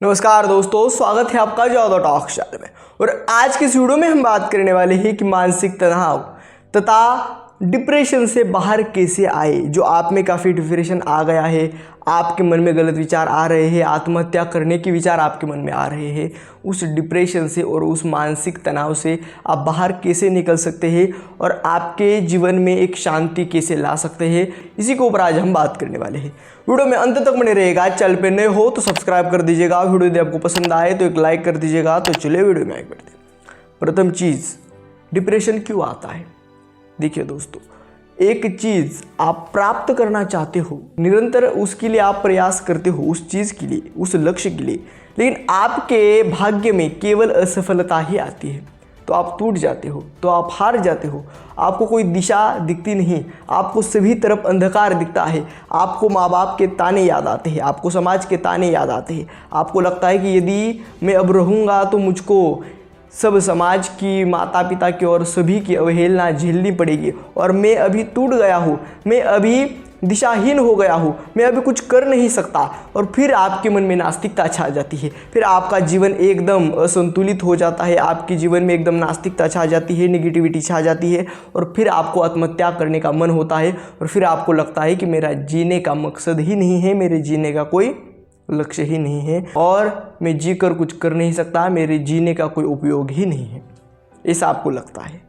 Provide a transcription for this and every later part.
नमस्कार दोस्तों, स्वागत है आपका ज्यादा टॉक चैनल में। और आज के इस वीडियो में हम बात करने वाले हैं कि मानसिक तनाव तथा डिप्रेशन से बाहर कैसे आए। जो आप में काफ़ी डिप्रेशन आ गया है, आपके मन में गलत विचार आ रहे हैं, आत्महत्या करने के विचार आपके मन में आ रहे हैं, उस डिप्रेशन से और उस मानसिक तनाव से आप बाहर कैसे निकल सकते हैं और आपके जीवन में एक शांति कैसे ला सकते हैं, इसी के ऊपर आज हम बात करने वाले हैं। वीडियो में अंत तक बने रहेगा। चैनल पे नए हो तो सब्सक्राइब कर दीजिएगा, वीडियो यदि आपको पसंद आए तो एक लाइक कर दीजिएगा। तो चलिए वीडियो में आगे बढ़ते हैं। प्रथम चीज़, डिप्रेशन क्यों आता है। देखिए दोस्तों, एक चीज़ आप प्राप्त करना चाहते हो, निरंतर उसके लिए आप प्रयास करते हो, उस चीज़ के लिए, उस लक्ष्य के लिए, लेकिन आपके भाग्य में केवल असफलता ही आती है तो आप टूट जाते हो, तो आप हार जाते हो। आपको कोई दिशा दिखती नहीं, आपको सभी तरफ अंधकार दिखता है, आपको माँ बाप के ताने याद आते हैं, आपको समाज के ताने याद आते हैं, आपको लगता है कि यदि मैं अब रहूँगा तो मुझको सब समाज की, माता पिता की और सभी की अवहेलना झेलनी पड़ेगी और मैं अभी टूट गया हूँ, मैं अभी दिशाहीन हो गया हूँ, मैं अभी कुछ कर नहीं सकता। और फिर आपके मन में नास्तिकता छा जाती है, फिर आपका जीवन एकदम असंतुलित हो जाता है, आपके जीवन में एकदम नास्तिकता छा जाती है, नेगेटिविटी छा जाती है और फिर आपको आत्महत्या करने का मन होता है। और फिर आपको लगता है कि मेरा जीने का मकसद ही नहीं है, मेरे जीने का कोई लक्ष्य ही नहीं है और मैं जी कर कुछ कर नहीं सकता, मेरे जीने का कोई उपयोग ही नहीं है, ऐसा आपको लगता है।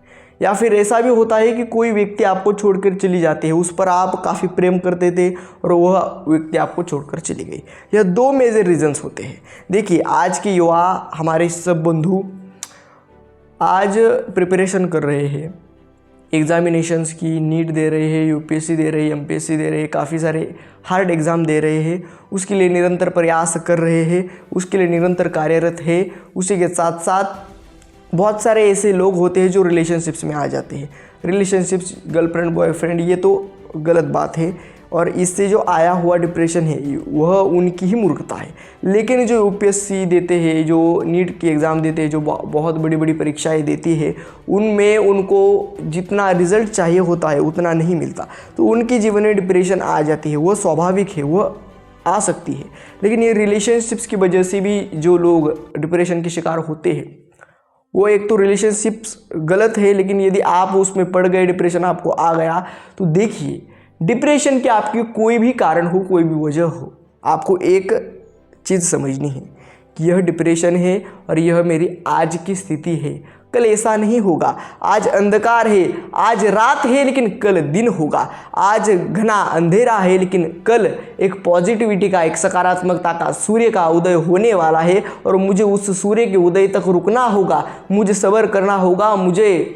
या फिर ऐसा भी होता है कि कोई व्यक्ति आपको छोड़कर चली जाती है, उस पर आप काफ़ी प्रेम करते थे और वह व्यक्ति आपको छोड़कर चली गई। यह दो मेजर रीजंस होते हैं। देखिए, आज के युवा, हमारे सब बंधु आज प्रिपरेशन कर रहे हैं एग्जामिनेशंस की, नीट दे रहे हैं, यूपीएससी दे रहे हैं, एमपीएससी दे रहे हैं, काफ़ी सारे हार्ड एग्ज़ाम दे रहे हैं, उसके लिए निरंतर प्रयास कर रहे हैं, उसके लिए निरंतर कार्यरत है। उसी के साथ साथ बहुत सारे ऐसे लोग होते हैं जो रिलेशनशिप्स में आ जाते हैं। रिलेशनशिप्स, गर्लफ्रेंड बॉयफ्रेंड, ये तो गलत बात है और इससे जो आया हुआ डिप्रेशन है वह उनकी ही मूर्खता है। लेकिन जो यूपीएससी देते हैं, जो नीट की एग्ज़ाम देते हैं, जो बहुत बड़ी बड़ी परीक्षाएं देती है, उनमें उनको जितना रिज़ल्ट चाहिए होता है उतना नहीं मिलता, तो उनके जीवन में डिप्रेशन आ जाती है। वह स्वाभाविक है, वह आ सकती है। लेकिन ये रिलेशनशिप्स की वजह से भी जो लोग डिप्रेशन के शिकार होते हैं, वो एक तो रिलेशनशिप्स गलत है, लेकिन यदि आप उसमें पड़ गए, डिप्रेशन आपको आ गया, तो देखिए डिप्रेशन के आपकी कोई भी कारण हो, कोई भी वजह हो, आपको एक चीज़ समझनी है कि यह डिप्रेशन है और यह मेरी आज की स्थिति है, कल ऐसा नहीं होगा। आज अंधकार है, आज रात है, लेकिन कल दिन होगा। आज घना अंधेरा है, लेकिन कल एक पॉजिटिविटी का, एक सकारात्मकता का सूर्य का उदय होने वाला है और मुझे उस सूर्य के उदय तक रुकना होगा, मुझे सब्र करना होगा, मुझे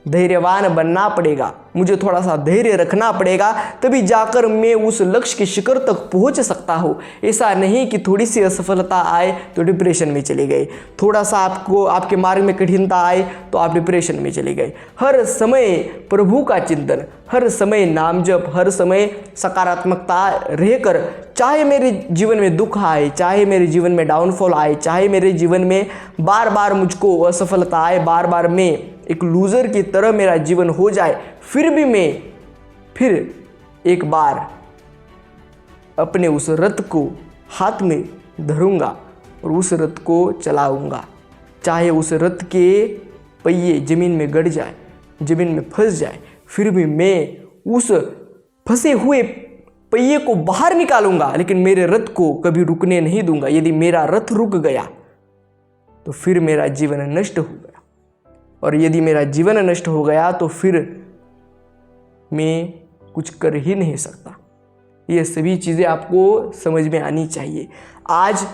धैर्यवान बनना पड़ेगा, मुझे थोड़ा सा धैर्य रखना पड़ेगा, तभी जाकर मैं उस लक्ष्य के शिखर तक पहुंच सकता हूं। ऐसा नहीं कि थोड़ी सी असफलता आए तो डिप्रेशन में चले गए, थोड़ा सा आपको आपके मार्ग में कठिनता आए तो आप डिप्रेशन में चले गए। हर समय प्रभु का चिंतन, हर समय नाम जप, हर समय सकारात्मकता रहकर, चाहे मेरे जीवन में दुख आए, चाहे मेरे जीवन में डाउनफॉल आए, चाहे मेरे जीवन में बार बार मुझको असफलता आए, बार बार मैं एक लूज़र की तरह मेरा जीवन हो जाए, फिर भी मैं फिर एक बार अपने उस रथ को हाथ में धरूंगा और उस रथ को चलाऊंगा। चाहे उस रथ के पहिए ज़मीन में गड़ जाए, ज़मीन में फंस जाए, फिर भी मैं उस फंसे हुए पहिए को बाहर निकालूंगा, लेकिन मेरे रथ को कभी रुकने नहीं दूंगा। यदि मेरा रथ रुक गया तो फिर मेरा जीवन नष्ट हो गया, और यदि मेरा जीवन नष्ट हो गया तो फिर मैं कुछ कर ही नहीं सकता। ये सभी चीज़ें आपको समझ में आनी चाहिए। आज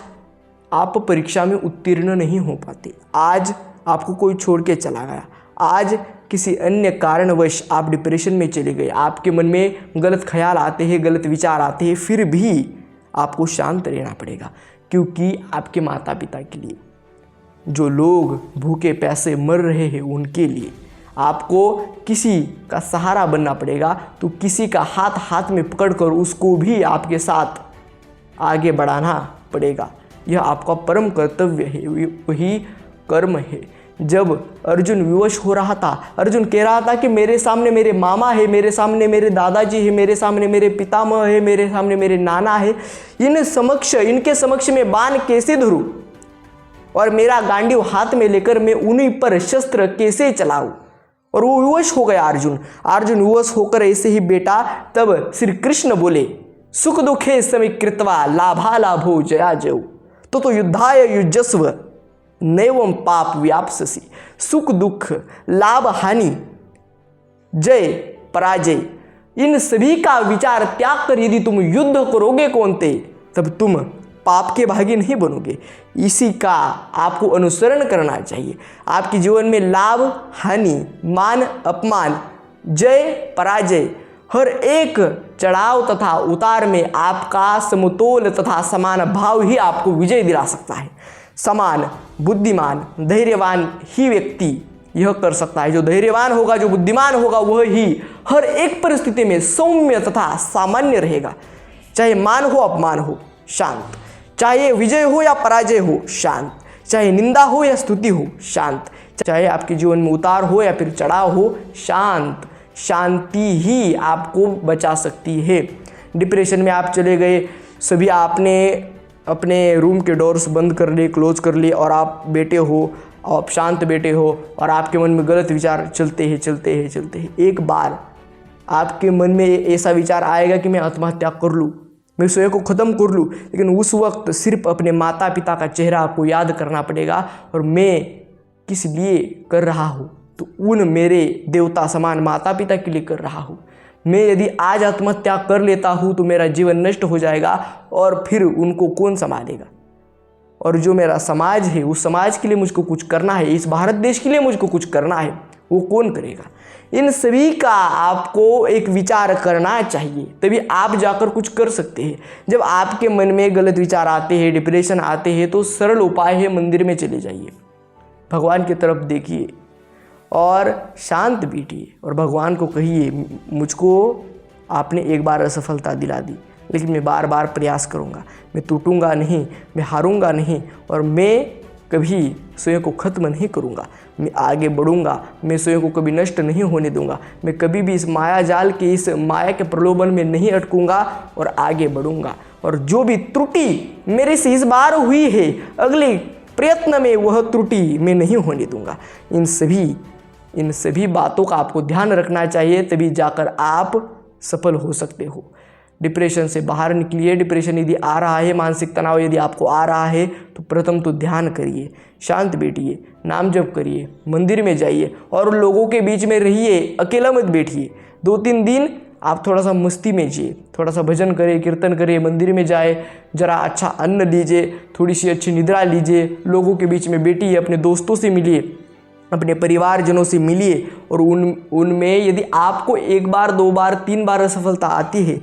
आप परीक्षा में उत्तीर्ण नहीं हो पाते, आज आपको कोई छोड़ के चला गया, आज किसी अन्य कारणवश आप डिप्रेशन में चले गए, आपके मन में गलत ख्याल आते हैं, गलत विचार आते हैं, फिर भी आपको शांत रहना पड़ेगा, क्योंकि आपके माता पिता के लिए, जो लोग भूखे प्यासे मर रहे हैं, उनके लिए आपको किसी का सहारा बनना पड़ेगा। तो किसी का हाथ हाथ में पकड़कर उसको भी आपके साथ आगे बढ़ाना पड़ेगा। यह आपका परम कर्तव्य है, वही कर्म है। जब अर्जुन विवश हो रहा था, अर्जुन कह रहा था कि मेरे सामने मेरे मामा है, मेरे सामने मेरे दादाजी है, मेरे सामने मेरे पितामह है, मेरे सामने मेरे नाना है, इनके समक्ष में बाण कैसे धरूं और मेरा गांडीव हाथ में लेकर मैं उन्हीं पर शस्त्र कैसे चलाऊं। और वो विवश हो गया अर्जुन विवश होकर ऐसे ही बेटा, तब श्री कृष्ण बोले सुख दुखे समीकृत्वा लाभा लाभो जया जयो तो युद्धाय युजस्व नैवं पाप व्याप्स्यसि। सुख दुख लाभ हानि जय पराजय इन सभी का विचार त्याग कर यदि तुम युद्ध करोगे कौनते, तब तुम पाप के भागी नहीं बनोगे। इसी का आपको अनुसरण करना चाहिए। आपके जीवन में लाभ हानि, मान अपमान, जय पराजय, हर एक चढ़ाव तथा उतार में आपका समतोल तथा समान भाव ही आपको विजय दिला सकता है। समान, बुद्धिमान, धैर्यवान ही व्यक्ति यह कर सकता है। जो धैर्यवान होगा, जो बुद्धिमान होगा, वह ही हर एक परिस्थिति में सौम्य तथा सामान्य रहेगा। चाहे मान हो अपमान हो, शांत। चाहे विजय हो या पराजय हो, शांत। चाहे निंदा हो या स्तुति हो, शांत। चाहे आपके जीवन में उतार हो या फिर चढ़ाव हो, शांत। शांति ही आपको बचा सकती है। डिप्रेशन में आप चले गए, सभी आपने अपने रूम के डोर्स बंद कर लिए, क्लोज कर लिए, और आप बैठे हो, आप शांत बैठे हो और आपके मन में गलत विचार चलते हैं। एक बार आपके मन में ऐसा विचार आएगा कि मैं आत्महत्या कर लूँ, मैं स्वयं को ख़त्म कर लूँ, लेकिन उस वक्त सिर्फ अपने माता पिता का चेहरा आपको याद करना पड़ेगा और मैं किस लिए कर रहा हूँ, तो उन मेरे देवता समान माता पिता के लिए कर रहा हूँ। मैं यदि आज आत्महत्या कर लेता हूँ तो मेरा जीवन नष्ट हो जाएगा और फिर उनको कौन संभालेगा। और जो मेरा समाज है, उस समाज के लिए मुझको कुछ करना है, इस भारत देश के लिए मुझको कुछ करना है, वो कौन करेगा। इन सभी का आपको एक विचार करना चाहिए, तभी आप जाकर कुछ कर सकते हैं। जब आपके मन में गलत विचार आते हैं, डिप्रेशन आते हैं, तो सरल उपाय है मंदिर में चले जाइए, भगवान की तरफ देखिए और शांत बैठिए और भगवान को कहिए मुझको आपने एक बार असफलता दिला दी, लेकिन मैं बार बार प्रयास करूँगा, मैं टूटूंगा नहीं, मैं हारूंगा नहीं और मैं कभी स्वयं को ख़त्म नहीं करूँगा, मैं आगे बढ़ूँगा, मैं स्वयं को कभी नष्ट नहीं होने दूँगा, मैं कभी भी इस माया जाल के, इस माया के प्रलोभन में नहीं अटकूँगा और आगे बढ़ूँगा। और जो भी त्रुटि मेरे से इस बार हुई है, अगले प्रयत्न में वह त्रुटि मैं नहीं होने दूँगा। इन सभी बातों का आपको ध्यान रखना चाहिए, तभी जाकर आप सफल हो सकते हो। डिप्रेशन से बाहर निकलिए। डिप्रेशन यदि आ रहा है, मानसिक तनाव यदि आपको आ रहा है, तो प्रथम तो ध्यान करिए, शांत बैठिए, नाम जप करिए, मंदिर में जाइए और लोगों के बीच में रहिए, अकेला मत बैठिए। 2-3 दिन आप थोड़ा सा मस्ती में जिए, थोड़ा सा भजन करिए, कीर्तन करिए, मंदिर में जाए, जरा अच्छा अन्न लीजिए, थोड़ी सी अच्छी निद्रा लीजिए, लोगों के बीच में बैठिए, अपने दोस्तों से मिलिए, अपने परिवारजनों से मिलिए और उनमें यदि आपको 1 बार 2 बार 3 बार असफलता आती है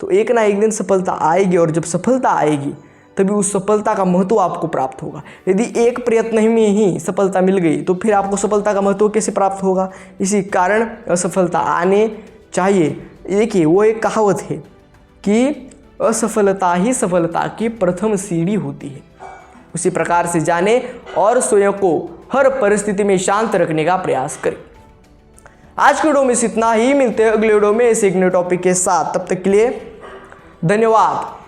तो एक ना एक दिन सफलता आएगी। और जब सफलता आएगी तभी उस सफलता का महत्व आपको प्राप्त होगा। यदि एक प्रयत्न में ही सफलता मिल गई तो फिर आपको सफलता का महत्व कैसे प्राप्त होगा। इसी कारण असफलता आने चाहिए। देखिए, वो एक कहावत है कि असफलता ही सफलता की प्रथम सीढ़ी होती है। उसी प्रकार से जाने और स्वयं को हर परिस्थिति में शांत रखने का प्रयास करें। आज के वीडियो में इतना ही, मिलते हैं अगले वीडियो में ऐसे एक नए टॉपिक के साथ। तब तक के लिए धन्यवाद।